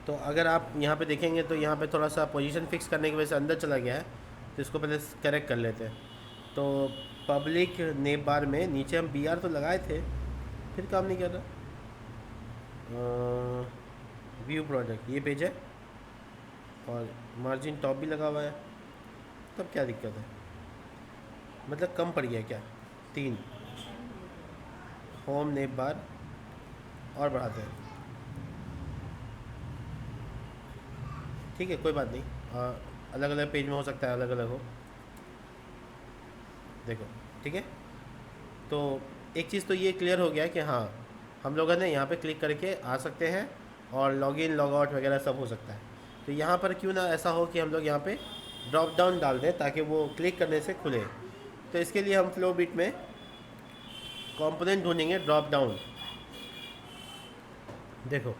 तो अगर आप यहाँ पे देखेंगे तो यहाँ पे थोड़ा सा पोजीशन फिक्स करने की वजह से अंदर चला गया है, तो इसको पहले करेक्ट कर लेते हैं। तो पब्लिक नेम बार में नीचे हम बी आर तो लगाए थे, फिर काम नहीं कर रहा। व्यू प्रोडक्ट ये पेज है और मार्जिन टॉप भी लगा हुआ है, तब क्या दिक्कत है? मतलब कम पड़ गया क्या? 3 होम नेम बार और बढ़ाते हैं, ठीक है कोई बात नहीं। अलग अलग पेज में हो सकता है, अलग अलग हो, देखो ठीक है। तो एक चीज़ तो ये क्लियर हो गया कि हाँ हम लोग है ना यहाँ पे क्लिक करके आ सकते हैं और लॉगिन लॉग आउट वगैरह सब हो सकता है। तो यहाँ पर क्यों ना ऐसा हो कि हम लोग यहाँ पे ड्रॉप डाउन डाल दें ताकि वो क्लिक करने से खुले। तो इसके लिए हम फ्लो बिट में कंपोनेंट ढूंढेंगे ड्रॉप डाउन। देखो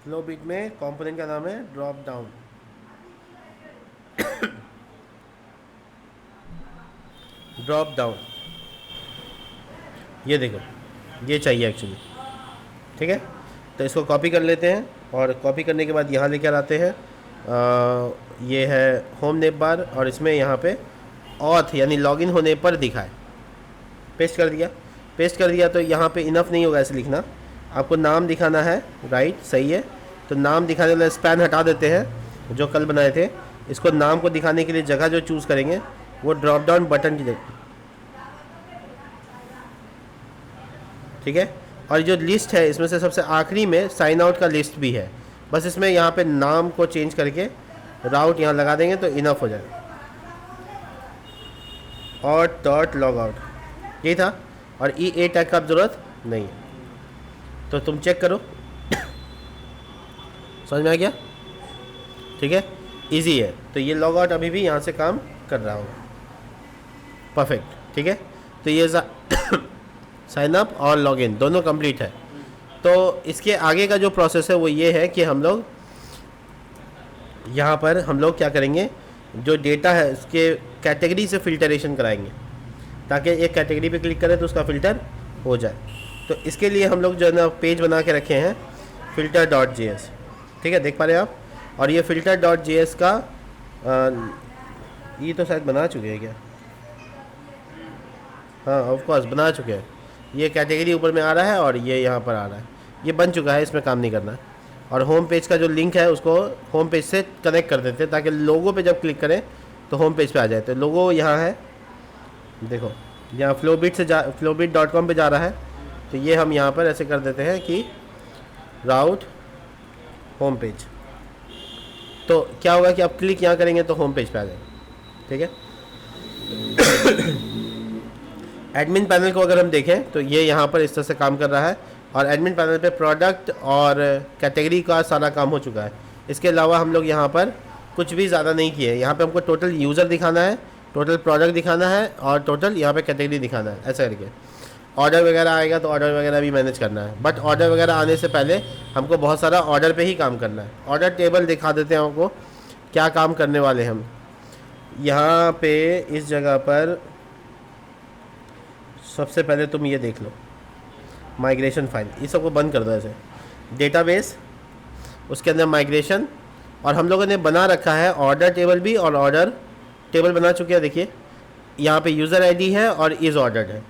फ्लो बिट में कंपोनेंट का नाम है ड्रॉप डाउन। ड्रॉप डाउन ये देखो, ये चाहिए एक्चुअली, ठीक है। तो इसको कॉपी कर लेते हैं और कॉपी करने के बाद यहाँ लेकर आते हैं। ये है होम नेम बार और इसमें यहाँ पे ऑथ यानी लॉगिन होने पर दिखाए, पेस्ट कर दिया। पेस्ट कर दिया तो यहाँ पे इनफ नहीं होगा ऐसे लिखना, आपको नाम दिखाना है, राइट सही है। तो नाम दिखाने वाला स्पैन हटा देते हैं जो कल बनाए थे। इसको नाम को दिखाने के लिए जगह जो चूज़ करेंगे वो ड्रॉप डाउन बटन की जगह, ठीक है। और जो लिस्ट है इसमें से सबसे आखिरी में साइन आउट का लिस्ट भी है, बस इसमें यहाँ पे नाम को चेंज करके राउट यहाँ लगा देंगे तो इनफ हो जाए। और डॉट लॉग आउट यही था, और ई ए टैग का अब ज़रूरत नहीं है। तो तुम चेक करो समझ में आ गया, ठीक है इजी है। तो ये लॉग आउट अभी भी यहाँ से काम कर रहा होगा, परफेक्ट ठीक है। तो ये साइन अप और लॉगिन दोनों कंप्लीट है। तो इसके आगे का जो प्रोसेस है वो ये है कि हम लोग यहाँ पर हम लोग क्या करेंगे, जो डेटा है उसके कैटेगरी से फिल्टरेशन कराएंगे ताकि एक कैटेगरी पे क्लिक करें तो उसका फ़िल्टर हो जाए। तो इसके लिए हम लोग जो है ना पेज बना के रखे हैं filter.js, ठीक है देख पा रहे हैं आप। और ये filter.js का ये तो शायद बना चुके हैं क्या? हाँ ऑफ कोर्स बना चुके हैं। ये कैटेगरी ऊपर में आ रहा है और ये यहाँ पर आ रहा है, ये बन चुका है, इसमें काम नहीं करना है। और होम पेज का जो लिंक है उसको होम पेज से कनेक्ट कर देते हैं ताकि लोगो पे जब क्लिक करें तो होम पेज पे आ जाए। तो लोगो यहाँ है, देखो यहाँ flowbit.com पे जा रहा है। तो ये हम यहाँ पर ऐसे कर देते हैं कि राउट होम पेज, तो क्या होगा कि आप क्लिक यहाँ करेंगे तो होम पेज पे आ जाएगा, ठीक है। एडमिन पैनल को अगर हम देखें तो ये यहाँ पर इस तरह से काम कर रहा है और एडमिन पैनल पे प्रोडक्ट और कैटेगरी का सारा काम हो चुका है। इसके अलावा हम लोग यहाँ पर कुछ भी ज़्यादा नहीं किए। यहाँ पे हमको टोटल यूज़र दिखाना है, टोटल प्रोडक्ट दिखाना है और टोटल यहाँ पे कैटेगरी दिखाना है, ऐसा करके। ऑर्डर वगैरह आएगा तो ऑर्डर वगैरह भी मैनेज करना है, बट ऑर्डर वगैरह आने से पहले हमको बहुत सारा ऑर्डर पे ही काम करना है। ऑर्डर टेबल दिखा देते हैं आपको क्या काम करने वाले हम। यहाँ पे इस जगह पर सबसे पहले तुम ये देख लो माइग्रेशन फाइल, ये सबको बंद कर दो ऐसे। डेटाबेस, उसके अंदर माइग्रेशन, और हम लोगों ने बना रखा है ऑर्डर टेबल भी, और ऑर्डर टेबल बना चुके हैं। देखिए यहाँ पे यूज़र आईडी है और इज़ ऑर्डर्ड है,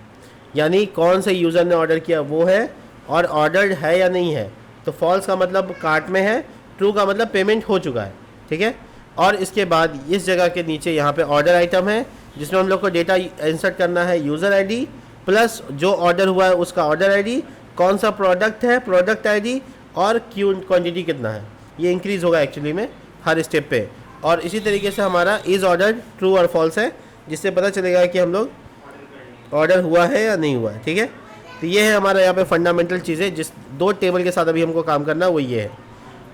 यानी कौन से यूज़र ने ऑर्डर किया वो है, और ऑर्डर्ड है या नहीं है। तो फॉल्स का मतलब कार्ट में है, ट्रू का मतलब पेमेंट हो चुका है, ठीक है। और इसके बाद इस जगह के नीचे यहाँ पे ऑर्डर आइटम है जिसमें हम लोग को डेटा इंसर्ट करना है, यूज़र आईडी प्लस जो ऑर्डर हुआ है उसका ऑर्डर आईडी, कौन सा प्रोडक्ट है प्रोडक्ट आईडी, और क्वांटिटी कितना है। ये इंक्रीज़ होगा एक्चुअली में हर स्टेप पे। और इसी तरीके से हमारा इज़ ऑर्डर ट्रू और फॉल्स है, जिससे पता चलेगा कि हम लोग ऑर्डर हुआ है या नहीं हुआ है, ठीक है। तो ये है हमारा यहाँ पे फंडामेंटल चीज़ें, जिस 2 टेबल के साथ अभी हमको काम करना वो ये है।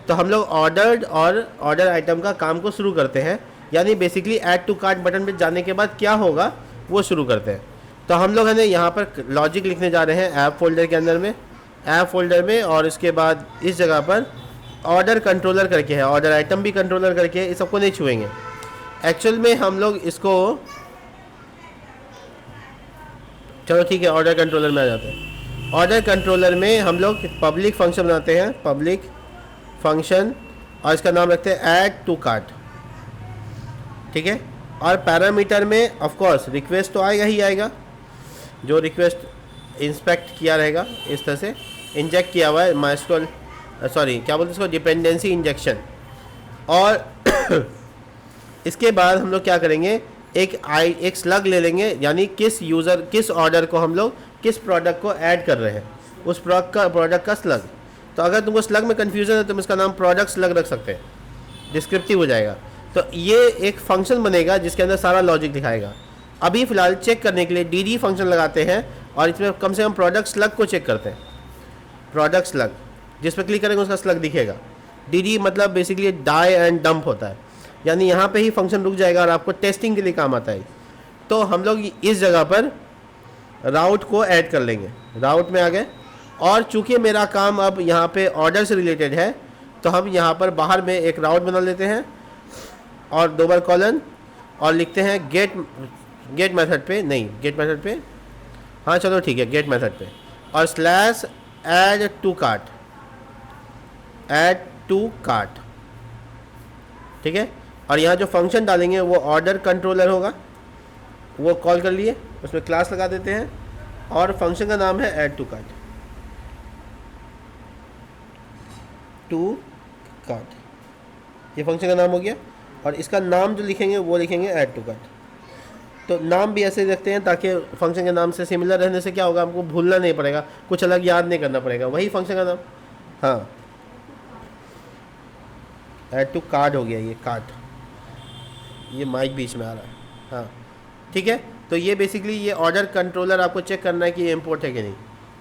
तो हम लोग ऑर्डर्ड और ऑर्डर आइटम का काम को शुरू करते हैं, यानी basically add to cart button पे जाने के बाद क्या होगा वो शुरू करते हैं। तो हम लोग है ना यहाँ पर लॉजिक लिखने जा रहे हैं ऐप फोल्डर के अंदर में, ऐप फोल्डर में, और इसके बाद इस जगह पर ऑर्डर कंट्रोलर करके है, ऑर्डर आइटम भी कंट्रोलर करके है, इस सबको नहीं छुएंगे। एक्चुअल में हम लोग इसको, चलो ठीक है ऑर्डर कंट्रोलर में आ जाते हैं। ऑर्डर कंट्रोलर में हम लोग पब्लिक फंक्शन बनाते हैं, पब्लिक फंक्शन और इसका नाम रखते हैं ऐड टू कार्ट, ठीक है। और पैरामीटर में ऑफ कोर्स रिक्वेस्ट तो आएगा ही आएगा, जो रिक्वेस्ट इंस्पेक्ट किया रहेगा, इस तरह से इंजेक्ट किया हुआ है माइस्क्रोल, सॉरी क्या बोलते हैं इसको, डिपेंडेंसी इंजेक्शन। और इसके बाद हम लोग क्या करेंगे, एक स्लग ले लेंगे, यानी किस यूज़र किस ऑर्डर को हम लोग किस प्रोडक्ट को ऐड कर रहे हैं, उस प्रोडक्ट का स्लग। तो अगर तुमको स्लग में कन्फ्यूज़न है तो तुम इसका नाम प्रोडक्ट स्लग रख सकते हैं, डिस्क्रिप्टिव हो जाएगा। तो ये एक फंक्शन बनेगा जिसके अंदर सारा लॉजिक दिखाएगा। अभी फ़िलहाल चेक करने के लिए डी फंक्शन लगाते हैं और इसमें कम से कम प्रोडक्ट स्लग को चेक करते हैं। प्रोडक्ट स्लग जिस पर क्लिक करेंगे उसका स्लग दिखेगा। डी मतलब बेसिकली डाई एंड डंप होता है, यानी यहाँ पे ही फंक्शन रुक जाएगा और आपको टेस्टिंग के लिए काम आता है। तो हम लोग इस जगह पर राउट को ऐड कर लेंगे, राउट में आ गए। और चूंकि मेरा काम अब यहाँ पे ऑर्डर से रिलेटेड है तो हम यहाँ पर बाहर में एक राउट बना लेते हैं और 2 बार कॉलन और लिखते हैं गेट मेथड पे, नहीं गेट मेथड पे, हाँ चलो ठीक है गेट मेथड पे, और स्लैश ऐड टू कार्ट, ठीक है। और यहाँ जो फंक्शन डालेंगे वो ऑर्डर कंट्रोलर होगा, वो कॉल कर लिए, उसमें क्लास लगा देते हैं और फंक्शन का नाम है ऐड टू कार्ट, ये फंक्शन का नाम हो गया। और इसका नाम जो लिखेंगे वो लिखेंगे ऐड टू कार्ट। तो नाम भी ऐसे रखते हैं ताकि फंक्शन के नाम से सिमिलर रहने से क्या होगा, हमको भूलना नहीं पड़ेगा, कुछ अलग याद नहीं करना पड़ेगा, वही फंक्शन का नाम। हाँ ऐड टू कार्ड हो गया, ये कार्ट, ये माइक बीच में आ रहा है, हाँ ठीक है। तो ये बेसिकली ये ऑर्डर कंट्रोलर आपको चेक करना है कि ये इम्पोर्ट है कि नहीं।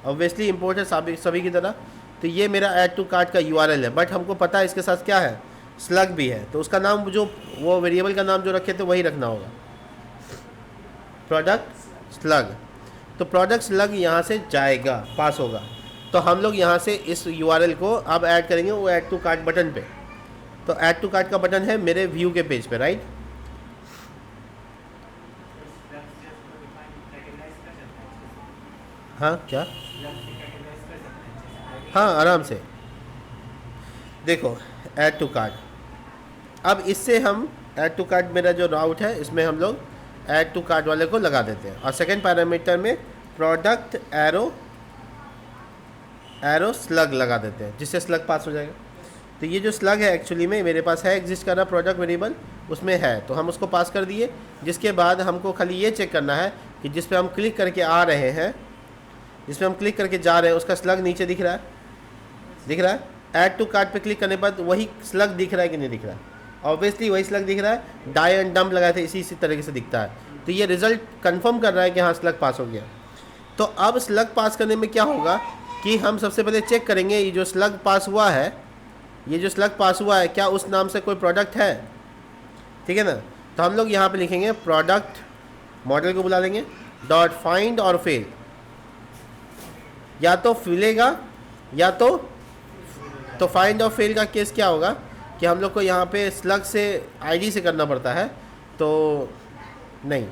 ऑब्वियसली इम्पोर्ट है सभी की तरह। तो ये मेरा ऐड टू कार्ट का URL है, बट हमको पता है इसके साथ क्या है, स्लग भी है। तो उसका नाम जो वो वेरिएबल का नाम जो रखे थे वही रखना होगा, प्रोडक्ट स्लग। तो प्रोडक्ट स्लग यहाँ से जाएगा, पास होगा। तो हम लोग यहाँ से इस URL को अब ऐड करेंगे वो ऐड टू कार्ट बटन पे। तो ऐड टू कार्ट का बटन है मेरे व्यू के पेज पे, राइट। हाँ क्या, हाँ आराम से देखो ऐड टू कार्ट। अब इससे हम ऐड टू कार्ट, मेरा जो राउट है इसमें हम लोग ऐड टू कार्ट वाले को लगा देते हैं। और सेकंड पैरामीटर में प्रोडक्ट एरो स्लग लगा देते हैं, जिससे स्लग पास हो जाएगा। तो ये जो स्लग है एक्चुअली में मेरे पास है, एग्जिस्ट कर रहा प्रोडक्ट वेरिएबल उसमें है, तो हम उसको पास कर दिए। जिसके बाद हमको खाली ये चेक करना है कि जिस पे हम क्लिक करके आ रहे हैं, जिस पे हम क्लिक करके जा रहे हैं उसका स्लग नीचे दिख रहा है, ऐड टू कार्ट पे क्लिक करने पर वही स्लग दिख रहा है कि नहीं दिख रहा है। ऑब्वियसली वही स्लग दिख रहा है, डाई एंड डंप लगाए थे इसी तरीके से दिखता है। तो ये रिजल्ट कंफर्म कर रहा है कि हाँ स्लग पास हो गया। तो अब स्लग पास करने में क्या होगा कि हम सबसे पहले चेक करेंगे ये जो स्लग पास हुआ है, क्या उस नाम से कोई प्रोडक्ट है, ठीक है ना। तो हम लोग यहाँ पे लिखेंगे प्रोडक्ट, मॉडल को बुला लेंगे, डॉट फाइंड और फेल, या तो फिलेगा या तो फाइंड और फेल का केस क्या होगा कि हम लोग को यहाँ पे स्लग से आईडी से करना पड़ता है, तो नहीं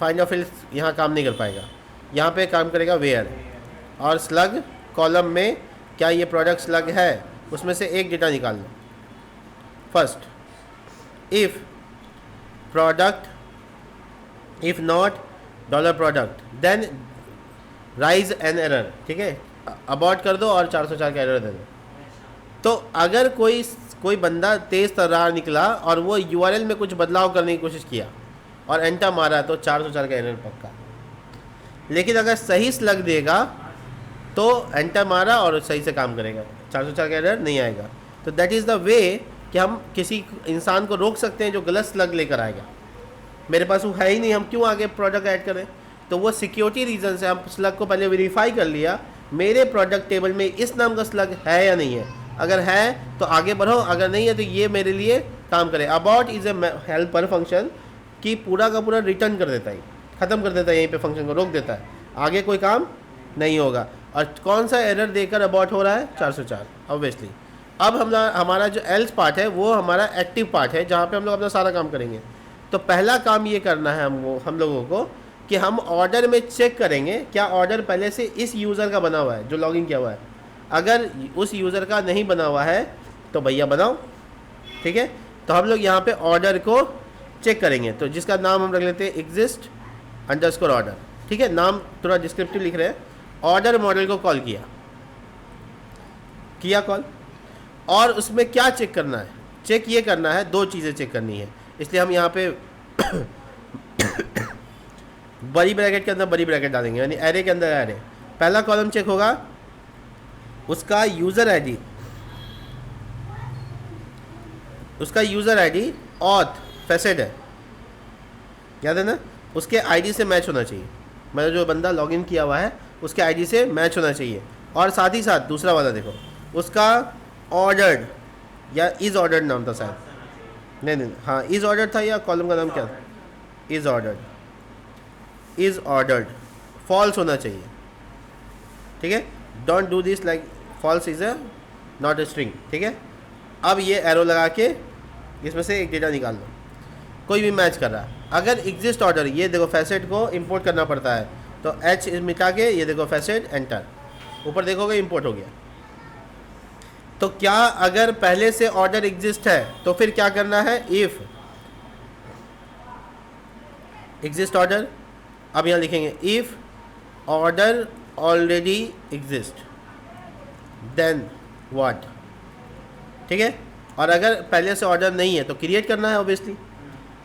फाइंड और फेल यहाँ काम नहीं कर पाएगा। यहाँ पे काम करेगा वेयर, और स्लग कॉलम में क्या ये प्रोडक्ट स्लग है, उसमें से एक डेटा निकाल लो। First if product, if not $product then raise an error, ठीक है, अबॉर्ट कर दो और 404 का एरर दे दो। तो अगर कोई बंदा तेज़ तर्रार निकला और वो URL में कुछ बदलाव करने की कोशिश किया और एंटर मारा तो 404 का एरर पक्का। लेकिन अगर सही स्लग देगा तो एंटर मारा और सही से काम करेगा, 404 का एरर नहीं आएगा। तो दैट इज़ द वे कि हम किसी इंसान को रोक सकते हैं जो गलत स्लग लेकर आएगा। मेरे पास वो है ही नहीं, हम क्यों आगे प्रोडक्ट ऐड करें। तो वो सिक्योरिटी रीज़न से हम स्लग को पहले वेरीफाई कर लिया, मेरे प्रोडक्ट टेबल में इस नाम का स्लग है या नहीं है। अगर है तो आगे बढ़ो, अगर नहीं है तो ये मेरे लिए काम करे। About is a helper function कि पूरा का पूरा रिटर्न कर देता है, ख़त्म कर देता है, यहीं पे फंक्शन को रोक देता है, आगे कोई काम नहीं होगा। और कौन सा एरर देकर अबाउट हो रहा है, 404 ऑब्वियसली। अब हमारा जो एल्स पार्ट है वो हमारा एक्टिव पार्ट है, जहाँ पे हम लोग अपना सारा काम करेंगे। तो पहला काम ये करना है हम लोगों को कि हम ऑर्डर में चेक करेंगे क्या ऑर्डर पहले से इस यूज़र का बना हुआ है जो लॉगिन किया हुआ है। अगर उस यूज़र का नहीं बना हुआ है तो भैया बनाओ। ठीक है, तो हम लोग यहाँ पे ऑर्डर को चेक करेंगे, तो जिसका नाम हम रख लेते हैं एग्जिस्ट अंडरस्कोर ऑर्डर। ठीक है, नाम थोड़ा डिस्क्रिप्टिव लिख रहे हैं। ऑर्डर मॉडल को कॉल किया कॉल, और उसमें क्या चेक करना है? चेक ये करना है, दो चीज़ें चेक करनी है, इसलिए हम यहाँ पे बड़ी ब्रैकेट के अंदर बड़ी ब्रैकेट डालेंगे, यानी एरे के अंदर एरे। पहला कॉलम चेक होगा उसका यूज़र आईडी, उसका यूज़र आईडी ऑथ फैसेट है, याद है ना, उसके आईडी से मैच होना चाहिए, मतलब जो बंदा लॉगिन किया हुआ है उसके आईडी से मैच होना चाहिए। और साथ ही साथ दूसरा वाला देखो, उसका ऑर्डर्ड या इज़ ऑर्डर्ड नाम था शायद, नहीं, हाँ इज़ ऑर्डर्ड था, या कॉलम का नाम क्या था? इज़ ऑर्डर्ड फॉल्स होना चाहिए। ठीक है, don't do this like false is a not a string. ठीक है, अब ये एरो लगा के इसमें से एक डेटा निकाल लो, कोई भी मैच कर रहा है। अगर एग्जिस्ट ऑर्डर, ये देखो फैसेट को इंपोर्ट करना पड़ता है, तो एच मिटा के ये देखो फैसेट एंटर, ऊपर देखोगे इंपोर्ट हो गया। तो क्या अगर पहले से ऑर्डर एग्जिस्ट है तो फिर क्या करना है? इफ एग्जिस्ट ऑर्डर, अब यहाँ लिखेंगे if order already exist then what. ठीक है, और अगर पहले से ऑर्डर नहीं है तो क्रिएट करना है ऑब्वियसली।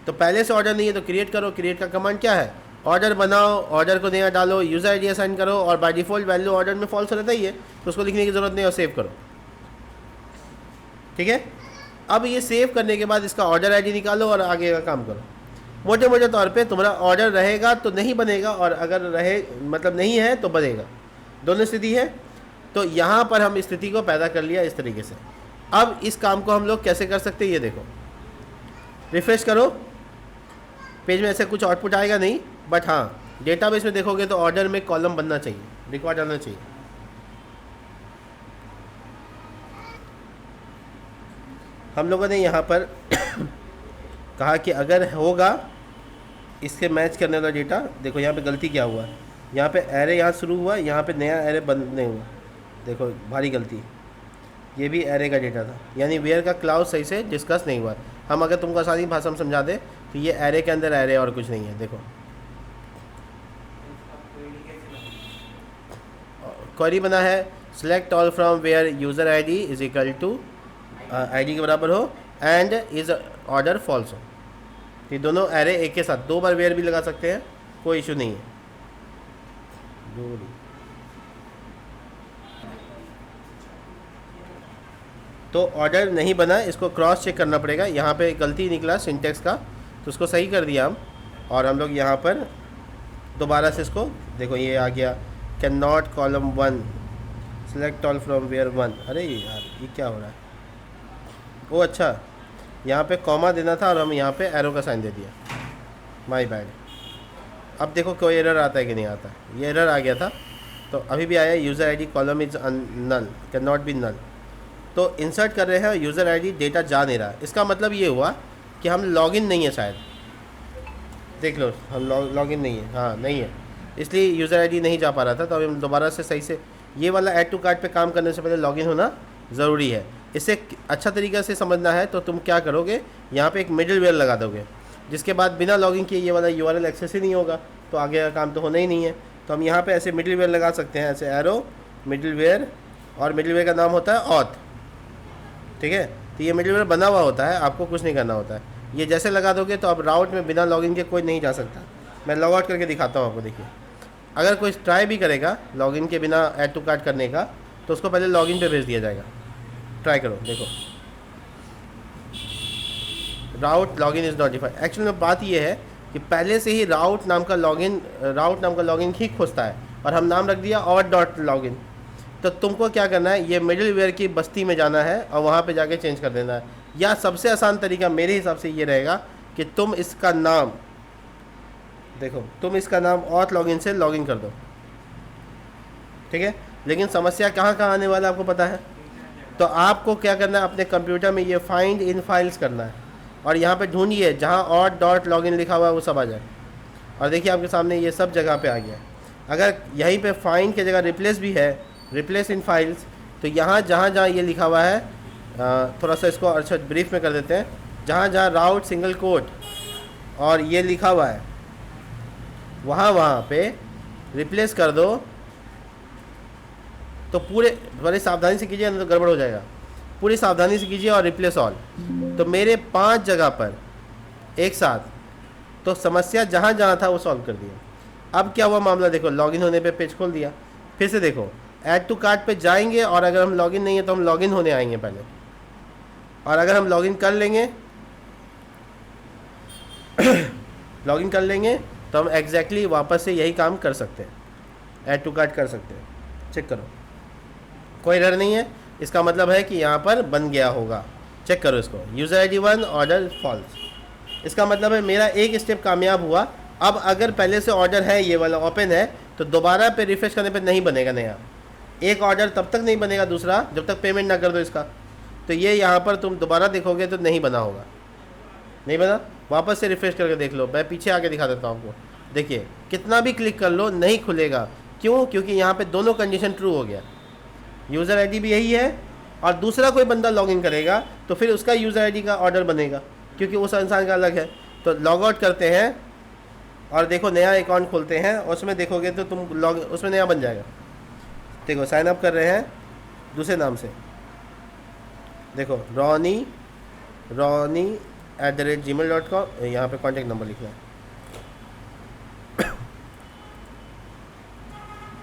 तो पहले से ऑर्डर नहीं है तो क्रिएट करो। क्रिएट का कमांड क्या है? ऑर्डर बनाओ, ऑर्डर को नया डालो, यूज़र आईडी असाइन करो, और बाय डिफ़ॉल्ट वैल्यू ऑर्डर में फॉल्स रहता ही है, तो उसको लिखने की ज़रूरत नहीं, और सेव करो। ठीक है, अब ये सेव करने के बाद इसका ऑर्डर आईडी निकालो और आगे का काम करो। मोटे मोटे तौर पे तुम्हारा ऑर्डर रहेगा तो नहीं बनेगा, और अगर रहे मतलब नहीं है तो बनेगा, दोनों स्थिति है। तो यहाँ पर हम स्थिति को पैदा कर लिया इस तरीके से। अब इस काम को हम लोग कैसे कर सकते हैं, ये देखो, रिफ्रेश करो, पेज में ऐसे कुछ आउटपुट आएगा नहीं, बट हाँ डेटाबेस में देखोगे तो ऑर्डर में कॉलम बनना चाहिए, रिकॉर्ड आना चाहिए। हम लोगों ने यहाँ पर कहा कि अगर होगा इसके मैच करने वाला डेटा, देखो यहाँ पे गलती क्या हुआ, यहाँ पे एरे यहाँ शुरू हुआ, यहाँ पे नया एरे बंद नहीं हुआ, देखो भारी गलती, ये भी एरे का डेटा था, यानी वेयर का क्लाउज सही से डिस्कस नहीं हुआ। हम अगर तुमको आसानी भाषा में समझा दें तो ये एरे के अंदर एरे और कुछ नहीं है। देखो क्वेरी बना है, select all from where user ID is equal to ID के बराबर हो एंड इज ऑर्डर फॉल्स हो। ये दोनों एरे एक के साथ, दो बार वेयर भी लगा सकते हैं, कोई इशू नहीं है। तो ऑर्डर नहीं बना, इसको क्रॉस चेक करना पड़ेगा। यहाँ पे गलती निकला सिंटेक्स का, तो उसको सही कर दिया हम, और हम लोग यहाँ पर दोबारा से इसको देखो, ये आ गया can not column 1 select all from where 1। अरे यार ये क्या हो रहा है? ओ अच्छा, यहाँ पे कॉमा देना था और हम यहाँ पे एरो का साइन दे दिया, माय बैड। अब देखो कोई एरर आता है कि नहीं आता, ये एरर आ गया था, तो अभी भी आया user ID column is null, can not be null. तो इंसर्ट कर रहे हैं यूज़र आईडी, डेटा जा नहीं रहा। इसका मतलब ये हुआ कि हम लॉगिन नहीं है शायद, देख लो हम लॉगिन नहीं है, हाँ नहीं है, इसलिए यूज़र आईडी नहीं जा पा रहा था। तो अब हम दोबारा से सही से ये वाला ऐड टू कार्ट पे काम करने से पहले लॉगिन होना ज़रूरी है। इसे अच्छा तरीक़े से समझना है तो तुम क्या करोगे, यहाँ पे एक मिडिल वेयर लगा दोगे, जिसके बाद बिना लॉगिन किए ये वाला यूआरएल एक्सेस ही नहीं होगा, तो आगे का काम तो होना ही नहीं है। तो हम यहाँ पे ऐसे मिडिल वेयर लगा सकते हैं, ऐसे एरो मिडिल वेयर, और मिडिल वेयर का नाम होता है ऑथ। ठीक है, तो ये मिडिल वेयर बना हुआ होता है, आपको कुछ नहीं करना होता है। ये जैसे लगा दोगे तो अब राउट में बिना लॉगिन के कोई नहीं जा सकता। मैं लॉग आउट करके दिखाता हूँ आपको, देखिए अगर कोई ट्राई भी करेगा लॉगिन के बिना ऐड टू कार्ट करने का, तो उसको पहले लॉगिन पे भेज दिया जाएगा। ट्राई करो, देखो route login is not defined. Actually में बात ये है कि पहले से ही राउट नाम का लॉगिन ही खोजता है, और हम नाम रख दिया और डॉट लॉगिन। तो तुमको क्या करना है, ये मिडिल वेयर की बस्ती में जाना है और वहाँ पे जाके चेंज कर देना है। या सबसे आसान तरीका मेरे हिसाब से ये रहेगा कि तुम इसका नाम देखो, तुम इसका नाम ऑथ लॉगिन से लॉगिन कर दो। ठीक है, लेकिन समस्या कहाँ कहाँ आने वाला आपको पता है। तो आपको क्या करना है, अपने कंप्यूटर में ये फाइंड इन फाइल्स करना है, और यहाँ पे ढूंढिए जहाँ ऑथ डॉट लॉगिन लिखा हुआ है वो सब आ जाए। और देखिए आपके सामने ये सब जगह पे आ गया। अगर यहीं पे फाइंड की जगह रिप्लेस भी है, रिप्लेस इन फाइल्स, तो यहाँ जहाँ जहाँ ये लिखा हुआ है थोड़ा सा इसको अच्छा ब्रीफ में कर देते हैं। जहाँ जहाँ राउट सिंगल कोट और ये लिखा हुआ है वहाँ वहाँ पे रिप्लेस कर दो। तो पूरे बड़े सावधानी से कीजिए, नहीं तो गड़बड़ हो जाएगा। पूरी सावधानी से कीजिए और रिप्लेस ऑल। तो मेरे 5 जगह पर एक साथ, तो समस्या जहाँ जहाँ था वो सॉल्व कर दिया। अब क्या हुआ मामला देखो, लॉगिन होने पे पेज खोल दिया। फिर से देखो ऐड टू कार्ट पे जाएंगे और अगर हम लॉगिन नहीं है तो हम लॉगिन होने आएंगे पहले, और अगर हम लॉगिन कर लेंगे लॉगिन कर लेंगे तो हम एग्जैक्टली वापस से यही काम कर सकते हैं, ऐड टू कार्ट कर सकते हैं। चेक करो, कोई एरर नहीं है, इसका मतलब है कि यहाँ पर बन गया होगा। चेक करो इसको, user I D 1 order false, इसका मतलब है मेरा एक स्टेप कामयाब हुआ। अब अगर पहले से ऑर्डर है, ये वाला ओपन है, तो दोबारा पे रिफ्रेश करने पे नहीं बनेगा नया। एक ऑर्डर तब तक नहीं बनेगा दूसरा जब तक पेमेंट ना कर दो इसका। तो ये यहाँ पर तुम दोबारा देखोगे तो नहीं बना होगा, नहीं बना। वापस से रिफ्रेश करके देख लो, मैं पीछे आके दिखा देता हूँ आपको। देखिए कितना भी क्लिक कर लो नहीं खुलेगा। क्यों? क्योंकि यहाँ पे दोनों कंडीशन ट्रू हो गया। यूज़र आईडी भी यही है और दूसरा कोई बंदा लॉगिन करेगा तो फिर उसका यूज़र आईडी का ऑर्डर बनेगा, क्योंकि उस इंसान का अलग है। तो लॉग आउट करते हैं और देखो नया अकाउंट खोलते हैं, उसमें देखोगे तो तुम लॉग उसमें नया बन जाएगा। देखो साइन अप कर रहे हैं दूसरे नाम से, देखो roni@gmail.com, यहाँ पे कॉन्टेक्ट नंबर लिखना है,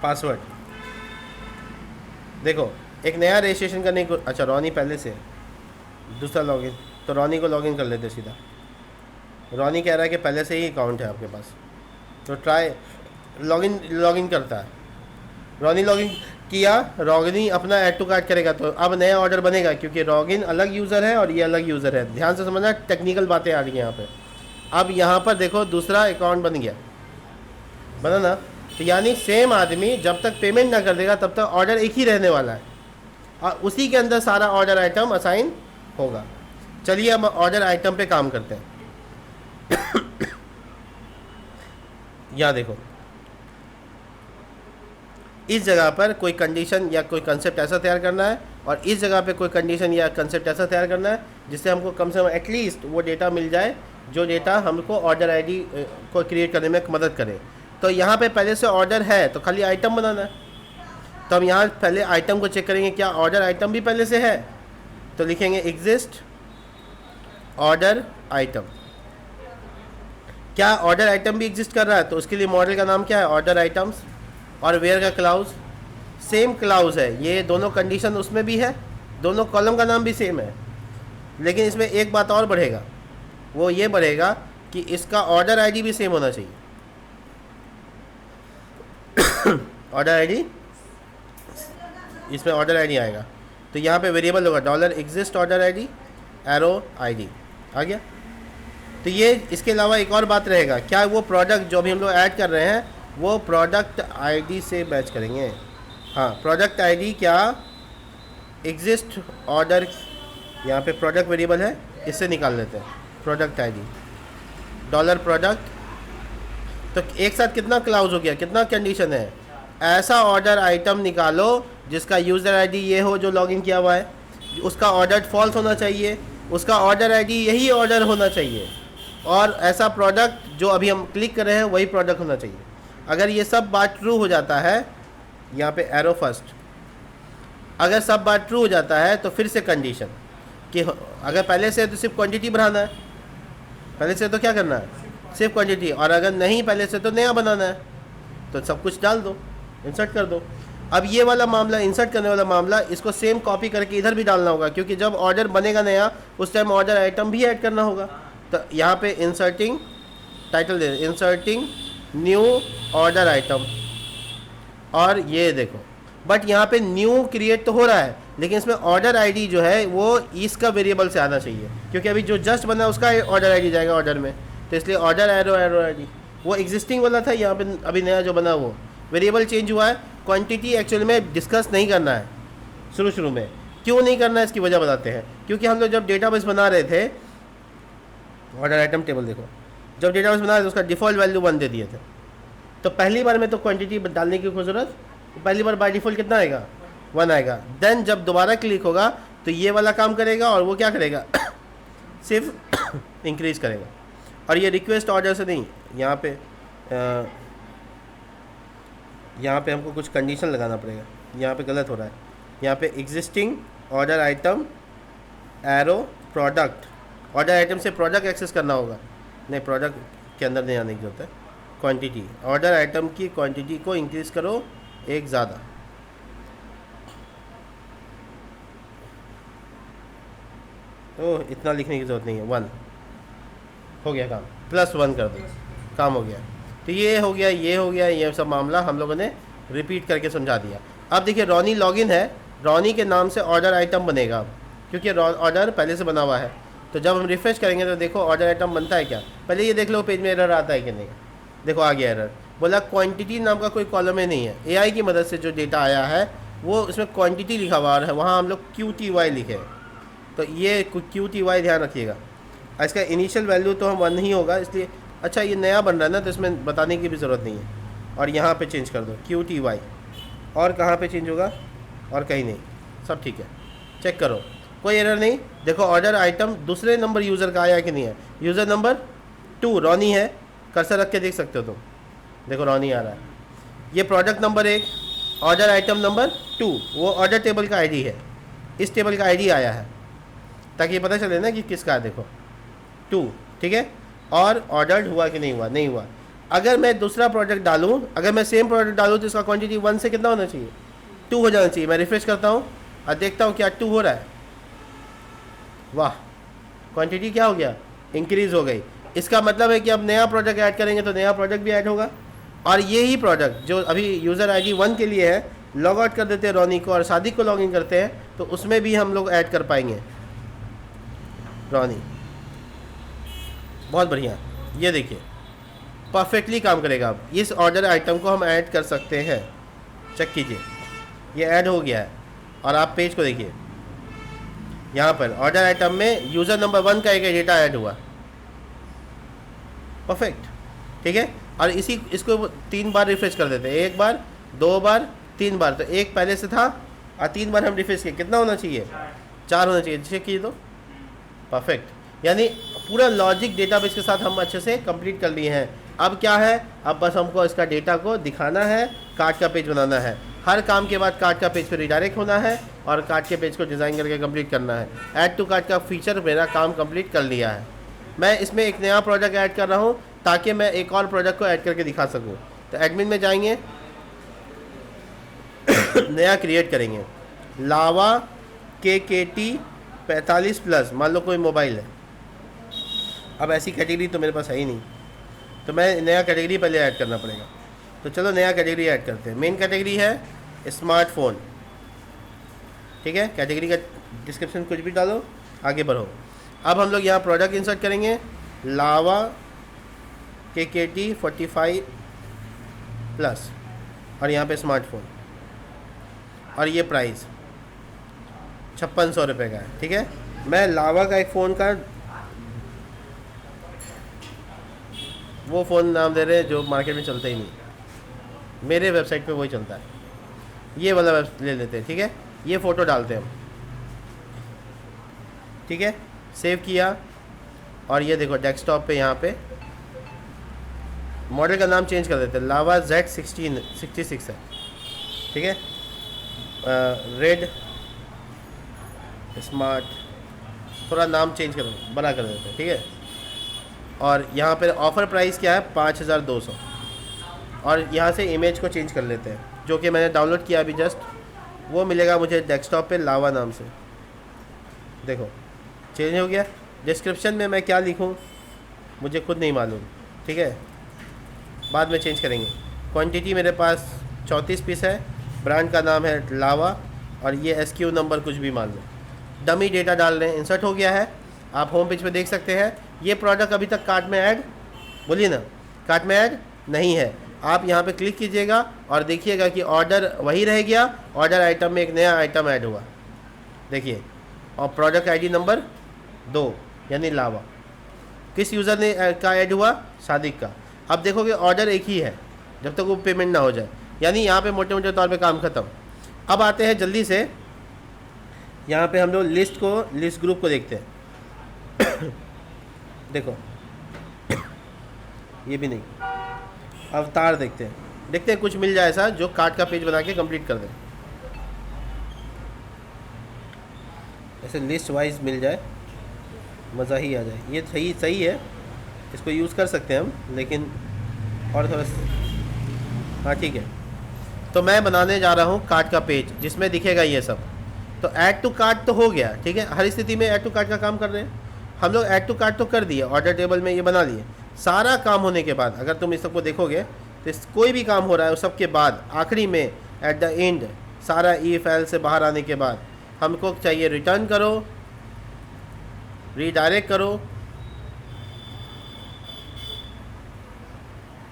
पासवर्ड। देखो एक नया रजिस्ट्रेशन करने को, अच्छा रॉनी पहले से दूसरा लॉगिन, तो रॉनी को लॉगिन कर लेते सीधा। रॉनी कह रहा है कि पहले से ही अकाउंट है आपके पास, तो ट्राई लॉगिन करता है। रॉनी लॉगिन किया, रॉगिनी अपना ऐड टू कार्ट करेगा तो अब नया ऑर्डर बनेगा, क्योंकि रॉगिन अलग यूज़र है और ये अलग यूज़र है। ध्यान से समझना, टेक्निकल बातें आ रही हैं यहाँ पे। अब यहाँ पर देखो दूसरा अकाउंट बन गया, बना ना। तो यानी सेम आदमी जब तक पेमेंट ना कर देगा तब तक ऑर्डर एक ही रहने वाला है और उसी के अंदर सारा ऑर्डर आइटम असाइन होगा। चलिए अब ऑर्डर आइटम पे काम करते हैं। यहाँ देखो इस जगह पर कोई कंडीशन या कोई कंसेप्ट ऐसा तैयार करना है और इस जगह पे कोई कंडीशन या कंसेप्ट ऐसा तैयार करना है जिससे हमको कम से कम एटलीस्ट वो डेटा मिल जाए जो डेटा हमको ऑर्डर आईडी को क्रिएट करने में मदद करे। तो यहाँ पे पहले से ऑर्डर है तो खाली आइटम बनाना है। तो हम यहाँ पहले आइटम को चेक करेंगे, क्या ऑर्डर आइटम भी पहले से है, तो लिखेंगे एग्जिस्ट ऑर्डर आइटम। क्या ऑर्डर आइटम भी एग्जिस्ट कर रहा है? तो उसके लिए मॉडल का नाम क्या है, ऑर्डर आइटम्स, और वेयर का क्लाउज सेम क्लाउज है। ये दोनों कंडीशन उसमें भी है, दोनों कॉलम का नाम भी सेम है, लेकिन इसमें एक बात और बढ़ेगा, वो ये बढ़ेगा कि इसका ऑर्डर आईडी भी सेम होना चाहिए। ऑर्डर आईडी, इसमें ऑर्डर आईडी आएगा तो यहाँ पे वेरिएबल होगा dollar exist order ID arrow ID आ गया। तो ये इसके अलावा एक और बात रहेगा, क्या वो प्रोडक्ट जो अभी हम लोग ऐड कर रहे हैं वो प्रोडक्ट आईडी से मैच करेंगे। हाँ, प्रोडक्ट आईडी क्या एग्जिस्ट ऑर्डर, यहाँ पे प्रोडक्ट वेरिएबल है, इससे निकाल लेते हैं प्रोडक्ट आईडी डॉलर प्रोडक्ट। तो एक साथ कितना क्लाउज हो गया, कितना कंडीशन है। ऐसा ऑर्डर आइटम निकालो जिसका यूज़र आईडी ये हो जो लॉगिन किया हुआ है, उसका ऑर्डर फॉल्स होना चाहिए, उसका ऑर्डर आईडी यही ऑर्डर होना चाहिए, और ऐसा प्रोडक्ट जो अभी हम क्लिक कर रहे हैं वही प्रोडक्ट होना चाहिए। अगर ये सब बात ट्रू हो जाता है, यहाँ पे एरो फर्स्ट, अगर सब बात ट्रू हो जाता है तो फिर से कंडीशन कि अगर पहले से तो सिर्फ क्वांटिटी बढ़ाना है, पहले से तो क्या करना है सिर्फ क्वांटिटी, और अगर नहीं पहले से तो नया बनाना है, तो सब कुछ डाल दो, इंसर्ट कर दो। अब ये वाला मामला, इंसर्ट करने वाला मामला, इसको सेम कॉपी करके इधर भी डालना होगा, क्योंकि जब ऑर्डर बनेगा नया उस टाइम ऑर्डर आइटम भी ऐड करना होगा। तो यहाँ पे इंसर्टिंग टाइटल दे, इंसर्टिंग न्यू ऑर्डर आइटम, और ये देखो बट यहाँ पे न्यू क्रिएट तो हो रहा है लेकिन इसमें ऑर्डर आईडी जो है वो इसका वेरिएबल से आना चाहिए, क्योंकि अभी जो जस्ट बना उसका ऑर्डर आईडी जाएगा ऑर्डर में, तो इसलिए ऑर्डर एरो आईडी वो एग्जिस्टिंग वाला था, यहाँ पे अभी नया जो बना वो वेरिएबल चेंज हुआ है। क्वांटिटी एक्चुअल में डिस्कस नहीं करना है शुरू में, क्यों नहीं करना है इसकी वजह बताते हैं। क्योंकि हम लोग जब डेटाबेस बना रहे थे, ऑर्डर आइटम टेबल देखो, जब डेटाबेस बना रहे थे उसका डिफ़ॉल्ट वैल्यू 1 दे दिए थे, तो पहली बार में तो क्वांटिटी डालने की कोई ज़रूरत, पहली बार बाय डिफ़ॉल्ट कितना आएगा 1 आएगा। देन जब दोबारा क्लिक होगा तो ये वाला काम करेगा और वो क्या करेगा सिर्फ इंक्रीज़ करेगा। और ये रिक्वेस्ट ऑर्डर से नहीं, यहाँ पे हमको कुछ कंडीशन लगाना पड़ेगा, यहाँ पे गलत हो रहा है। यहाँ पे existing order item arrow product, order item से प्रोडक्ट एक्सेस करना होगा, नहीं प्रोडक्ट के अंदर नहीं आने की जरूरत है। क्वांटिटी, ऑर्डर आइटम की क्वांटिटी को इंक्रीज़ करो एक ज़्यादा। तो इतना लिखने की ज़रूरत नहीं है, 1 हो गया काम, +1 कर दो, काम हो गया। तो ये हो गया, ये हो गया, ये सब मामला हम लोगों ने रिपीट करके समझा दिया। अब देखिए रॉनी लॉगिन है, रॉनी के नाम से ऑर्डर आइटम बनेगा क्योंकि ऑर्डर पहले से बना हुआ है। तो जब हम रिफ्रेश करेंगे तो देखो ऑर्डर आइटम बनता है क्या, पहले ये देख लो पेज में एरर आता है कि नहीं। देखो आ गया एरर, बोला क्वांटिटी नाम का कोई कॉलम ही नहीं है। एआई की मदद से जो डेटा आया है वो उसमें क्वांटिटी लिखा हुआ है, वहाँ हम लोग QTY लिखे हैं। तो ये QTY ध्यान रखिएगा। इसका इनिशियल वैल्यू तो हम 1 ही होगा, इसलिए अच्छा ये नया बन रहा है ना, तो इसमें बताने की भी ज़रूरत नहीं है। और यहाँ पे चेंज कर दो QTY, और कहाँ पे चेंज होगा, और कहीं नहीं, सब ठीक है। चेक करो कोई एरर नहीं। देखो ऑर्डर आइटम दूसरे नंबर यूज़र का आया कि नहीं है, यूज़र नंबर 2 रॉनी है, कर्सर रख के देख सकते हो तुम, देखो रॉनी आ रहा है। ये product number 1, order item number 2, वो ऑर्डर टेबल का आईडी है, इस टेबल का आईडी आया है ताकि ये पता चले ना कि किसका है। देखो 2, ठीक है। और ऑर्डर्ड हुआ कि नहीं हुआ, नहीं हुआ। अगर मैं दूसरा प्रोडक्ट डालूँ, अगर मैं सेम प्रोडक्ट डालूँ तो इसका क्वांटिटी 1 से कितना होना चाहिए, 2 हो जाना चाहिए। मैं रिफ्रेश करता हूँ और देखता हूँ क्या 2 हो रहा है, वाह क्वांटिटी क्या हो गया, इंक्रीज़ हो गई। इसका मतलब है कि अब नया प्रोडक्ट ऐड करेंगे तो नया प्रोडक्ट भी ऐड होगा। और यही प्रोडक्ट जो अभी यूज़र ID 1 के लिए है, लॉग आउट कर देते हैं रॉनी को और सादिक को लॉग इन करते हैं, तो उसमें भी हम लोग ऐड कर पाएंगे रॉनी। बहुत बढ़िया, ये देखिए परफेक्टली काम करेगा। अब इस ऑर्डर आइटम को हम ऐड कर सकते हैं, चेक कीजिए ये ऐड हो गया है। और आप पेज को देखिए, यहाँ पर ऑर्डर आइटम में यूज़र नंबर 1 का एक डेटा ऐड हुआ, परफेक्ट, ठीक है। और इसको 3 बार रिफ्रेश कर देते हैं, 1 बार 2 बार 3 बार। तो 1 पहले से था और 3 बार हम रिफ्रेश किए, कितना होना चाहिए, 4 होना चाहिए। चेक कीजिए तो परफेक्ट, यानी पूरा लॉजिक डेटाबेस के साथ हम अच्छे से कंप्लीट कर लिए हैं। अब क्या है, अब बस हमको इसका डेटा को दिखाना है, कार्ट का पेज बनाना है। हर काम के बाद कार्ट का पेज पे रिडायरेक्ट होना है और कार्ट के पेज को डिज़ाइन करके कंप्लीट करना है। ऐड टू कार्ट का फीचर मेरा काम कंप्लीट कर लिया है। मैं इसमें एक नया प्रोडक्ट ऐड कर रहा हूँ ताकि मैं एक और प्रोडक्ट को ऐड करके दिखा सकूँ। तो एडमिन में जाएंगे नया क्रिएट करेंगे, लावा KKT 45+, मान लो कोई मोबाइल है। अब ऐसी कैटेगरी तो मेरे पास है ही नहीं, तो मैं नया कैटेगरी पहले ऐड करना पड़ेगा। तो चलो नया कैटेगरी ऐड करते हैं। मेन कैटेगरी है स्मार्टफोन, ठीक है। कैटेगरी का डिस्क्रिप्शन कुछ भी डालो, आगे बढ़ो। अब हम लोग यहाँ प्रोडक्ट इंसर्ट करेंगे, लावा KKT 45+, और यहाँ पे स्मार्टफोन, और ये प्राइस 5600 रुपये का है, ठीक है। मैं लावा का एक फ़ोन का वो फ़ोन नाम दे रहे हैं जो मार्केट में चलता ही नहीं, मेरे वेबसाइट पे वही चलता है, ये वाला ले लेते हैं, ठीक है। ये फ़ोटो डालते हैं हम, ठीक है। सेव किया और ये देखो डेस्कटॉप पे यहाँ पे मॉडल का नाम चेंज कर देते हैं, लावा Z66 है, ठीक है। रेड स्मार्ट, थोड़ा नाम चेंज कर बड़ा कर देते हैं, ठीक है। और यहाँ पर ऑफ़र प्राइस क्या है, 5200। और यहाँ से इमेज को चेंज कर लेते हैं, जो कि मैंने डाउनलोड किया अभी जस्ट, वो मिलेगा मुझे डेस्कटॉप पे लावा नाम से। देखो चेंज हो गया। डिस्क्रिप्शन में मैं क्या लिखूँ मुझे खुद नहीं मालूम, ठीक है, बाद में चेंज करेंगे। क्वांटिटी मेरे पास 34 पीस है, ब्रांड का नाम है लावा, और ये SKU नंबर कुछ भी मान लो। डमी डेटा डाल रहे हैं, इंसर्ट हो गया है। आप होम पेज पे देख सकते हैं। ये प्रोडक्ट अभी तक कार्ट में ऐड, बोलिए ना, कार्ट में ऐड नहीं है। आप यहाँ पे क्लिक कीजिएगा और देखिएगा कि ऑर्डर वही रह गया, ऑर्डर आइटम में एक नया आइटम ऐड हुआ, देखिए। और प्रोडक्ट ID नंबर 2 यानी लावा, किस यूज़र ने का ऐड हुआ, सादिक का। अब देखोगे ऑर्डर एक ही है जब तक वो पेमेंट ना हो जाए, यानी यहाँ पे मोटे मोटे तौर पे काम ख़त्म। अब आते हैं जल्दी से यहाँ पे हम लोग लिस्ट ग्रुप को देखते हैं। देखो ये भी नहीं, अवतार देखते हैं कुछ मिल जाए ऐसा जो कार्ड का पेज बना के कंप्लीट कर दे, ऐसे लिस्ट वाइज मिल जाए, मज़ा ही आ जाए। ये सही है, इसको यूज़ कर सकते हैं हम, लेकिन और थोड़ा हाँ ठीक है। तो मैं बनाने जा रहा हूँ कार्ड का पेज जिसमें दिखेगा ये सब। तो ऐड टू कार्ट तो हो गया, ठीक है, हर स्थिति में ऐड टू कार्ट का काम कर रहे हैं हम लोग। ऐड टू कार्ट तो कर दिए, ऑर्डर टेबल में ये बना लिए। सारा काम होने के बाद अगर तुम इस सबको देखोगे तो कोई भी काम हो रहा है उस सब के बाद आखिरी में एट द एंड सारा इफ एल्स से बाहर आने के बाद हमको चाहिए रिटर्न करो, रीडायरेक्ट करो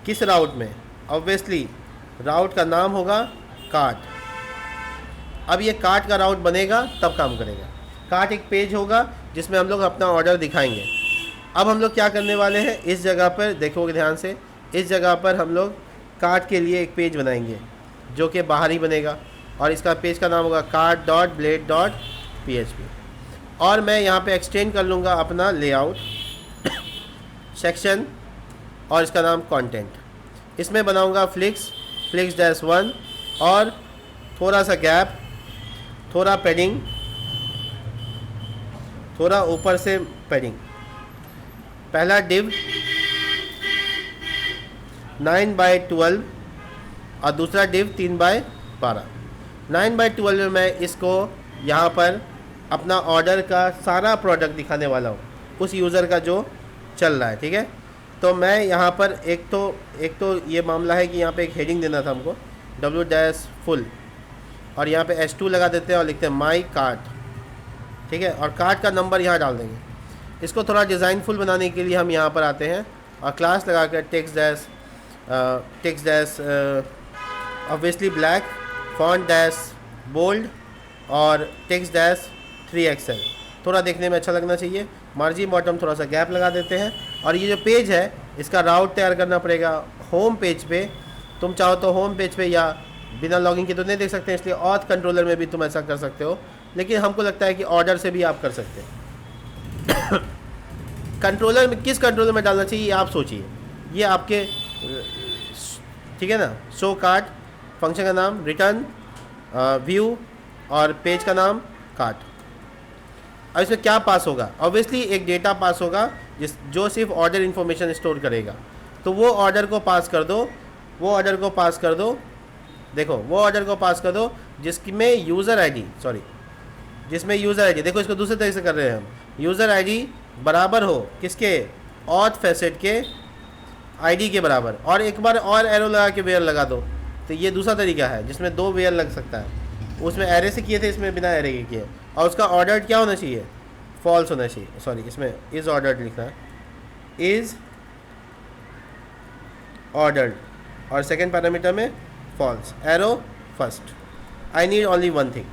किस राउट में। ऑब्वियसली राउट का नाम होगा कार्ट। अब ये कार्ट का राउट बनेगा तब काम करेगा। कार्ट एक पेज होगा जिसमें हम लोग अपना ऑर्डर दिखाएंगे। अब हम लोग क्या करने वाले हैं, इस जगह पर देखोगे ध्यान से, इस जगह पर हम लोग कार्ट के लिए एक पेज बनाएंगे जो कि बाहर ही बनेगा और इसका पेज का नाम होगा cart.blade.php। और मैं यहाँ पे एक्सटेंड कर लूँगा अपना लेआउट सेक्शन और इसका नाम कंटेंट। इसमें बनाऊँगा फ्लिक्स-1 और थोड़ा सा गैप, थोड़ा पैडिंग, थोड़ा ऊपर से पैडिंग। पहला डिव 9/12 और दूसरा डिव 3/12। 9/12 में मैं इसको यहाँ पर अपना ऑर्डर का सारा प्रोडक्ट दिखाने वाला हूँ उस यूज़र का जो चल रहा है, ठीक है। तो मैं यहाँ पर एक तो ये मामला है कि यहाँ पे एक हेडिंग देना था हमको W-full और यहाँ पे S2 लगा देते हैं और लिखते हैं माई कार्ट, ठीक है। और कार्ट का नंबर यहाँ डाल देंगे। इसको थोड़ा डिज़ाइनफुल बनाने के लिए हम यहाँ पर आते हैं और क्लास लगा कर text dash obviously black, font dash bold और टेक्स्ट डैश 3XL थोड़ा देखने में अच्छा लगना चाहिए। मार्जिन बॉटम थोड़ा सा गैप लगा देते हैं। और ये जो पेज है इसका राउट तैयार करना पड़ेगा होम पेज पे। तुम चाहो तो होम पेज पे या बिना लॉगिन के तो नहीं देख सकते, इसलिए ऑथ कंट्रोलर में भी तुम ऐसा कर सकते हो, लेकिन हमको लगता है कि ऑर्डर से भी आप कर सकते हैं। कंट्रोलर में किस कंट्रोलर में डालना चाहिए आप सोचिए, ये आपके ठीक है ना। शो कार्ट, फंक्शन का नाम रिटर्न, व्यू और पेज का नाम कार्ट। अब इसमें क्या पास होगा, ऑब्वियसली एक डेटा पास होगा जो सिर्फ ऑर्डर इन्फॉर्मेशन स्टोर करेगा। तो वो ऑर्डर को पास कर दो, वो ऑर्डर को पास कर दो, देखो वो ऑर्डर को पास कर दो जिसमें यूज़र आईडी देखो इसको दूसरे तरीके से कर रहे हैं हम। यूज़र आईडी बराबर हो किसके, ऑथ फैसेट के आईडी के बराबर। और एक बार और एरो लगा के वेयर लगा दो। तो ये दूसरा तरीका है जिसमें 2 वेयर लग सकता है। उसमें एरे से किए थे, इसमें बिना एरे के किए। और उसका ऑर्डर क्या होना चाहिए, फॉल्स होना चाहिए। सॉरी, इसमें इज़ ऑर्डर्ड लिखना है, इज़ ऑर्डर्ड और सेकेंड पैरामीटर में false, arrow first. I need only one thing,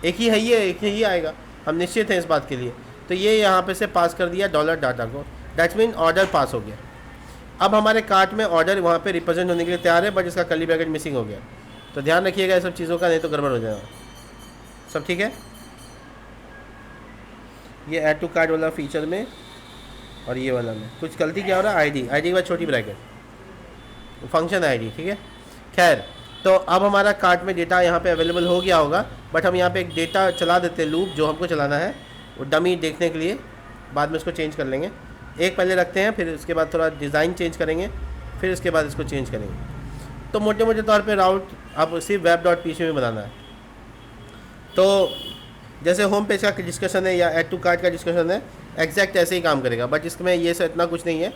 एक ही है ये, एक ही आएगा, हम निश्चित हैं इस बात के लिए। तो ये यहाँ पे से पास कर दिया डॉलर डाटा को, डैट्स मीन ऑर्डर पास हो गया। अब हमारे कार्ट में ऑर्डर वहाँ पे रिप्रेजेंट होने के लिए तैयार है, बट इसका कर्ली ब्रैकेट मिसिंग हो गया। तो ध्यान रखिएगा ये सब चीज़ों का, नहीं तो गड़बड़ हो जाएगा। सब ठीक है। ये ऐड टू कार्ट वाला फीचर में और ये वाला में कुछ गलती क्या हो रहा है, आईडी के बाद छोटी ब्रैकेट, फंक्शन आईडी, ठीक है। खैर, तो अब हमारा कार्ट में डेटा यहाँ पे अवेलेबल हो गया होगा, बट हम यहाँ पे एक डेटा चला देते हैं लूप जो हमको चलाना है, वो डमी देखने के लिए। बाद में इसको चेंज कर लेंगे, एक पहले रखते हैं, फिर उसके बाद थोड़ा डिज़ाइन चेंज करेंगे, फिर उसके बाद इसको चेंज करेंगे। तो मोटे मोटे तौर पे राउट अब सिर्फ web.php में बनाना है। तो जैसे होम पेज का डिस्कशन है या ऐड टू कार्ट का डिस्कशन है, एग्जैक्ट ऐसे ही काम करेगा, बट इसमें ये से इतना कुछ नहीं है।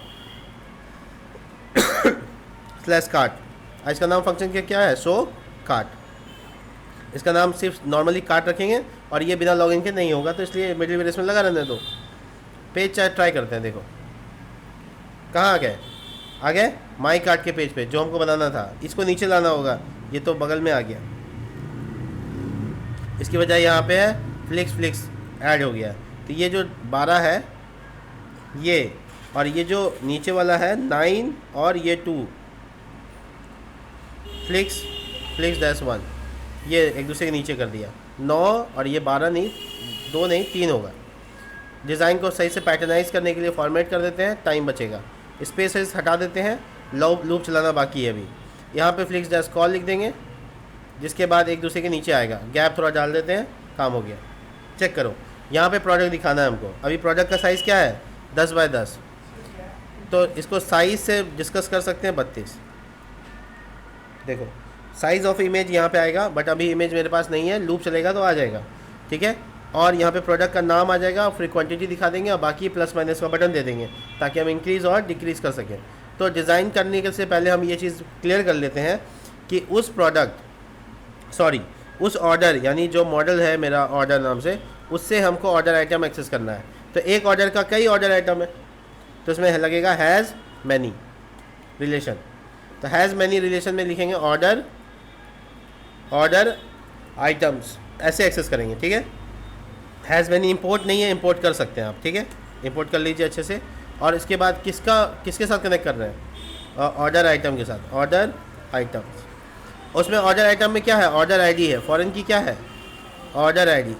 स्लैश कार्ट, इसका नाम फंक्शन के क्या है, शो कार्ट। इसका नाम सिर्फ नॉर्मली कार्ट रखेंगे और ये बिना लॉगिन के नहीं होगा, तो इसलिए मिडिल वेरिएस में लगा रहने दो। पेज चाहे ट्राई करते हैं, देखो कहाँ आ गए माई कार्ट के पेज पे जो हमको बनाना था। इसको नीचे लाना होगा, ये तो बगल में आ गया, इसकी बजाय यहाँ पे है फ्लिक्स ऐड हो गया। तो ये जो 12 है ये, और ये जो नीचे वाला है 9 और ये 2 फ्लिक्स-1 ये एक दूसरे के नीचे कर दिया। 9 और ये 12 नहीं 2 नहीं 3 होगा। डिज़ाइन को सही से पैटर्नाइज करने के लिए फॉर्मेट कर देते हैं, टाइम बचेगा। स्पेसेस हटा देते हैं, लूप चलाना बाकी है अभी। यहाँ पे फ्लिक्स डैश कॉल लिख देंगे, जिसके बाद एक दूसरे के नीचे आएगा, गैप थोड़ा डाल देते हैं, काम हो गया। चेक करो, यहाँ पे प्रोडक्ट दिखाना है हमको। अभी प्रोडक्ट का साइज़ क्या है 10 बाय 10, तो इसको साइज़ से डिस्कस कर सकते हैं 32। देखो साइज़ ऑफ इमेज यहाँ पे आएगा, बट अभी इमेज मेरे पास नहीं है, लूप चलेगा तो आ जाएगा, ठीक है। और यहाँ पे प्रोडक्ट का नाम आ जाएगा, फिर क्वांटिटी दिखा देंगे और बाकी प्लस माइनस का बटन दे देंगे ताकि हम इंक्रीज़ और डिक्रीज़ कर सकें। तो डिज़ाइन करने के से पहले हम ये चीज़ क्लियर कर लेते हैं कि उस ऑर्डर यानी जो मॉडल है मेरा ऑर्डर नाम से, उससे हमको ऑर्डर आइटम एक्सेस करना है। तो एक ऑर्डर का कई ऑर्डर आइटम है, तो इसमें लगेगा हैज़ मैनी रिलेशन। तो हैज़ मैनी रिलेशन में लिखेंगे ऑर्डर आइटम्स, ऐसे एक्सेस करेंगे, ठीक है। हैज़ मैनी इंपोर्ट नहीं है, इंपोर्ट कर सकते हैं आप, ठीक है, इंपोर्ट कर लीजिए अच्छे से। और इसके बाद किसके साथ कनेक्ट कर रहे हैं, ऑर्डर आइटम के साथ, ऑर्डर आइटम्स। उसमें ऑर्डर आइटम में क्या है, ऑर्डर आईडी है, फॉरेन की क्या है ऑर्डर आईडी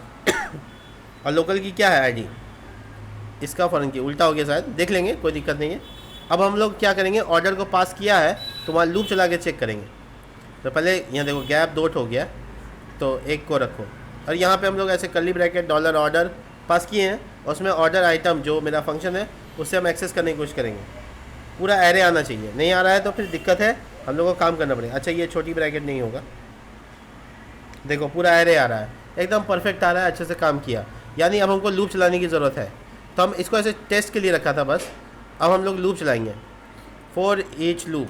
और लोकल की क्या है आईडी, इसका फॉरेन की उल्टा हो गया शायद, देख लेंगे, कोई दिक्कत नहीं है। अब हम लोग क्या करेंगे, ऑर्डर को पास किया है तो वहाँ लूप चला के चेक करेंगे। तो पहले यहाँ देखो गैप 2 हो गया, तो एक को रखो, और यहाँ पे हम लोग ऐसे curly bracket dollar order pass किए हैं, और उसमें ऑर्डर आइटम जो मेरा फंक्शन है उससे हम एक्सेस करने की कोशिश करेंगे। पूरा एरे आना चाहिए, नहीं आ रहा है तो फिर दिक्कत है, हम लोग को काम करना पड़ेगा। अच्छा ये छोटी ब्रैकेट नहीं होगा, देखो पूरा एरे आ रहा है, एकदम परफेक्ट आ रहा है, अच्छे से काम किया। यानी अब हमको लूप चलाने की ज़रूरत है, तो हम इसको ऐसे टेस्ट के लिए रखा था बस। अब हम लोग लूप चलाएंगे, for each loop,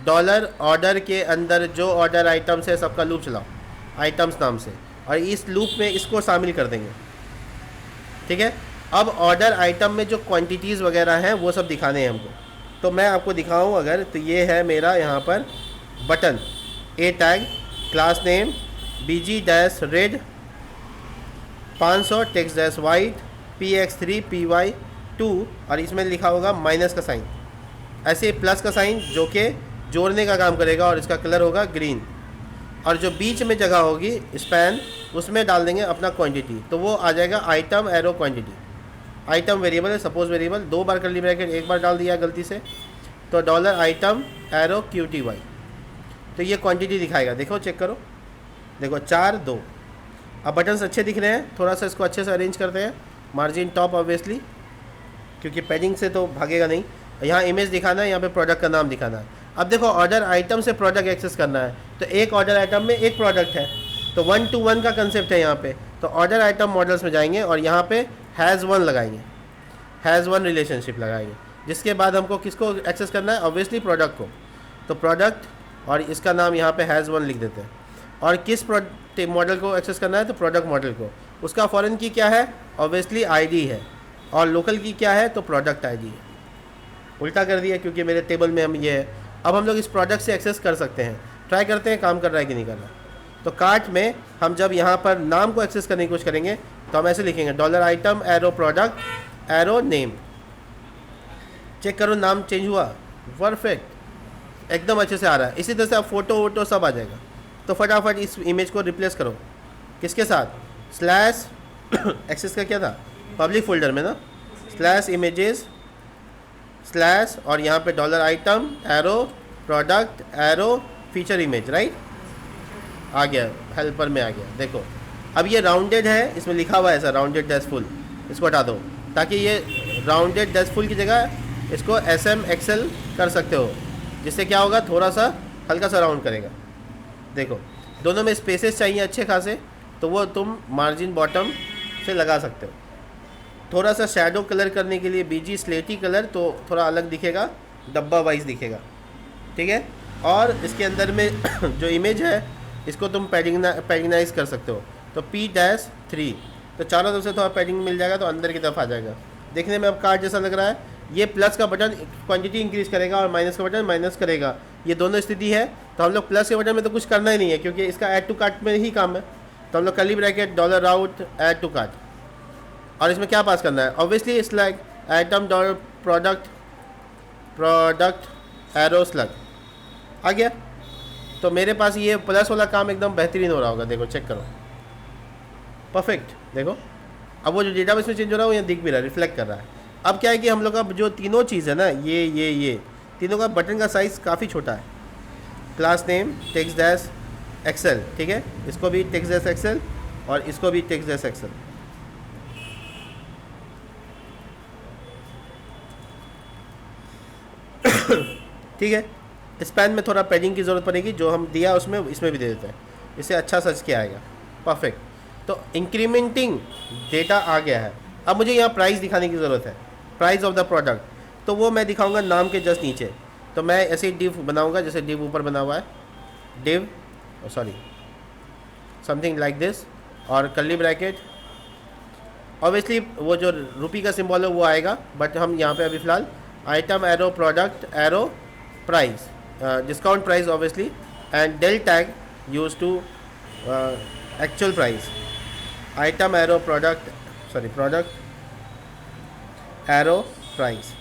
dollar order के अंदर जो ऑर्डर आइटम्स है सबका लूप चलाओ आइटम्स नाम से, और इस लूप में इसको शामिल कर देंगे, ठीक है। अब ऑर्डर आइटम में जो क्वांटिटीज़ वगैरह हैं वो सब दिखाने हैं हमको। तो मैं आपको दिखाऊं अगर, तो ये है मेरा यहाँ पर button, a tag, class name BG-red 500, text white PX3 PY2, और इसमें लिखा होगा माइनस का साइन, ऐसे प्लस का साइन जो कि जोड़ने का काम करेगा, और इसका कलर होगा ग्रीन। और जो बीच में जगह होगी स्पैन, उसमें डाल देंगे अपना क्वांटिटी, तो वो आ जाएगा item arrow quantity. Item variable है, सपोज वेरिएबल, 2 बार कर्ली ब्रैकेट, एक बार डाल दिया गलती से, तो डॉलर आइटम एरो QTY, तो ये क्वांटिटी दिखाएगा। देखो चेक करो, देखो 4 2। अब बटन्स अच्छे दिख रहे हैं, थोड़ा सा इसको अच्छे से अरेंज करते हैं, मार्जिन टॉप ऑब्वियसली, क्योंकि पैडिंग से तो भागेगा नहीं। यहाँ इमेज दिखाना है, यहाँ पे प्रोडक्ट का नाम दिखाना है। अब देखो ऑर्डर आइटम से प्रोडक्ट एक्सेस करना है, तो एक ऑर्डर आइटम में एक प्रोडक्ट है, तो 1 to 1 का कंसेप्ट है यहाँ पे। तो ऑर्डर आइटम मॉडल्स में जाएंगे और यहाँ पे हैज़ 1 लगाएंगे, हैज़ 1 रिलेशनशिप लगाएंगे, जिसके बाद हमको किसको एक्सेस करना है, ऑब्वियसली प्रोडक्ट को। तो प्रोडक्ट, और इसका नाम यहाँ पे हैज़ 1 लिख देते हैं। और किस मॉडल को एक्सेस करना है, तो प्रोडक्ट मॉडल को। उसका फॉरेन की क्या है, ऑब्वियसली आईडी है, और लोकल की क्या है, तो प्रोडक्ट आईडी है। उल्टा कर दिया क्योंकि मेरे टेबल में हम ये है। अब हम लोग इस प्रोडक्ट से एक्सेस कर सकते हैं, ट्राई करते हैं काम कर रहा है कि नहीं कर रहा। तो कार्ट में हम जब यहाँ पर नाम को एक्सेस करने की कोशिश करेंगे तो हम ऐसे लिखेंगे, dollar item arrow product arrow name. Check करो नाम चेंज हुआ, परफेक्ट, एकदम अच्छे से आ रहा है। इसी तरह से अब फोटो वोटो सब आ जाएगा। तो फटाफट इस इमेज को रिप्लेस करो, किसके साथ, स्लैश एक्सेस का क्या था, पब्लिक फोल्डर में ना, स्लैश इमेजेस स्लैश, और यहाँ पे dollar item arrow product arrow feature image, right, आ गया, हेल्पर में आ गया। देखो अब ये राउंडेड है, इसमें लिखा हुआ है ऐसा राउंडेड डैश फुल, इसको हटा दो ताकि ये राउंडेड डैश फुल की जगह इसको SM XL कर सकते हो, जिससे क्या होगा, थोड़ा सा हल्का सा राउंड करेगा। देखो दोनों में स्पेसेस चाहिए अच्छे खासे, तो वो तुम मार्जिन बॉटम से लगा सकते हो। थोड़ा सा शैडो कलर करने के लिए BG स्लेटी कलर, तो थोड़ा अलग दिखेगा, डब्बा वाइज दिखेगा, ठीक है। और इसके अंदर में जो इमेज है इसको तुम पैडिंगनाइज कर सकते हो, तो P-3, तो चारों तरफ से थोड़ा पैडिंग मिल जाएगा, तो अंदर की तरफ आ जाएगा। देखने में अब कार्ड जैसा लग रहा है। ये प्लस का बटन क्वांटिटी इंक्रीज़ करेगा और माइनस का बटन माइनस करेगा, ये दोनों स्थिति है। तो हम लोग प्लस के बटन में तो कुछ करना ही नहीं है क्योंकि इसका ऐड टू कार्ट में ही काम है। तो हम लोग curly bracket dollar out add to cart, और इसमें क्या पास करना है, obviously it's like item dollar product arrow slug आ गया। तो मेरे पास ये प्लस वाला काम एकदम बेहतरीन हो रहा होगा। देखो चेक करो, परफेक्ट, देखो अब वो जो डेटाबेस में चेंज हो रहा है वो यहाँ दिख भी रहा है, रिफ्लेक्ट कर रहा है। अब क्या है कि हम लोग का जो तीनों चीज़ है ना, ये तीनों का बटन का साइज़ काफ़ी छोटा है। Class name text dash XL, ठीक है, इसको भी टेक्स्ट डैश एक्सेल और इसको भी टेक्स्ट डैश एक्सेल। ठीक है, स्पैन में थोड़ा पैडिंग की ज़रूरत पड़ेगी, जो हम दिया उसमें इसमें भी दे देते हैं, इससे अच्छा सर्च किया आएगा। परफेक्ट। तो इंक्रीमेंटिंग डेटा आ गया है। अब मुझे यहाँ प्राइस दिखाने की ज़रूरत है, प्राइस ऑफ द प्रोडक्ट, तो वो मैं दिखाऊंगा नाम के जस्ट नीचे। तो मैं ऐसे ही डिव बनाऊंगा, जैसे डिव ऊपर बना हुआ है, div sorry something like this, और कर्ली ब्रैकेट। ऑब्वियसली वो जो रुपी का सिंबल है वो आएगा, बट हम यहाँ पे अभी फ़िलहाल item arrow product arrow price, discount price obviously, and del tag use to actual price. Item arrow product arrow price,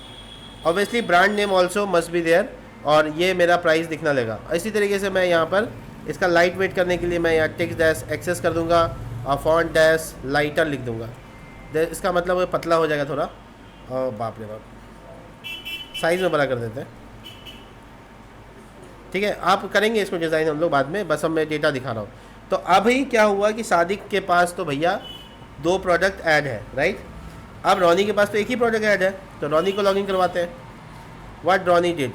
obviously brand name also must be there, और ये मेरा प्राइस दिखना लेगा। इसी तरीके से मैं यहाँ पर इसका लाइट वेट करने के लिए मैं यहाँ टेक्स्ट डैश एक्सेस कर दूंगा और फॉन्ट डैश लाइटर लिख दूंगा। इसका मतलब वो पतला हो जाएगा थोड़ा, और बाप रे बाप, साइज़ में बड़ा कर देते हैं। ठीक है, आप करेंगे इसको डिज़ाइन हम लोग बाद में, बस अब मैं डेटा दिखा रहा हूँ। तो अभी क्या हुआ कि सादिक के पास तो भैया 2 प्रोडक्ट ऐड है, राइट। अब रॉनी के पास तो एक ही प्रोडक्ट ऐड है, तो रॉनी को लॉगिन करवाते हैं। What Ronnie did,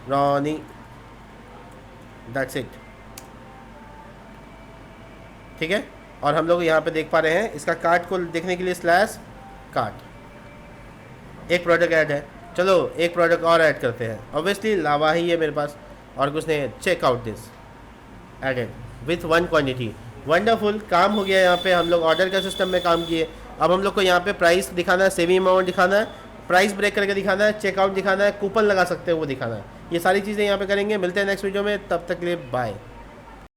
Ronnie, that's it, ठीक है। और हम लोग यहाँ पे देख पा रहे हैं, इसका कार्ट को देखने के लिए स्लैश कार्ट, एक प्रोडक्ट ऐड है। चलो एक प्रोडक्ट और ऐड करते हैं, ऑब्वियसली लावा ही है मेरे पास और कुछ नहीं है। Check out this added with 1 quantity, wonderful, काम हो गया। यहाँ पे हम लोग ऑर्डर का सिस्टम में काम किए। अब हम लोग को यहाँ पे प्राइस दिखाना है, सेविंग अमाउंट दिखाना है, प्राइस ब्रेक करके दिखाना है, चेकआउट दिखाना है, कूपन लगा सकते हैं वो दिखाना है। ये सारी चीज़ें यहाँ पे करेंगे। मिलते हैं नेक्स्ट वीडियो में, तब तक के लिए बाय।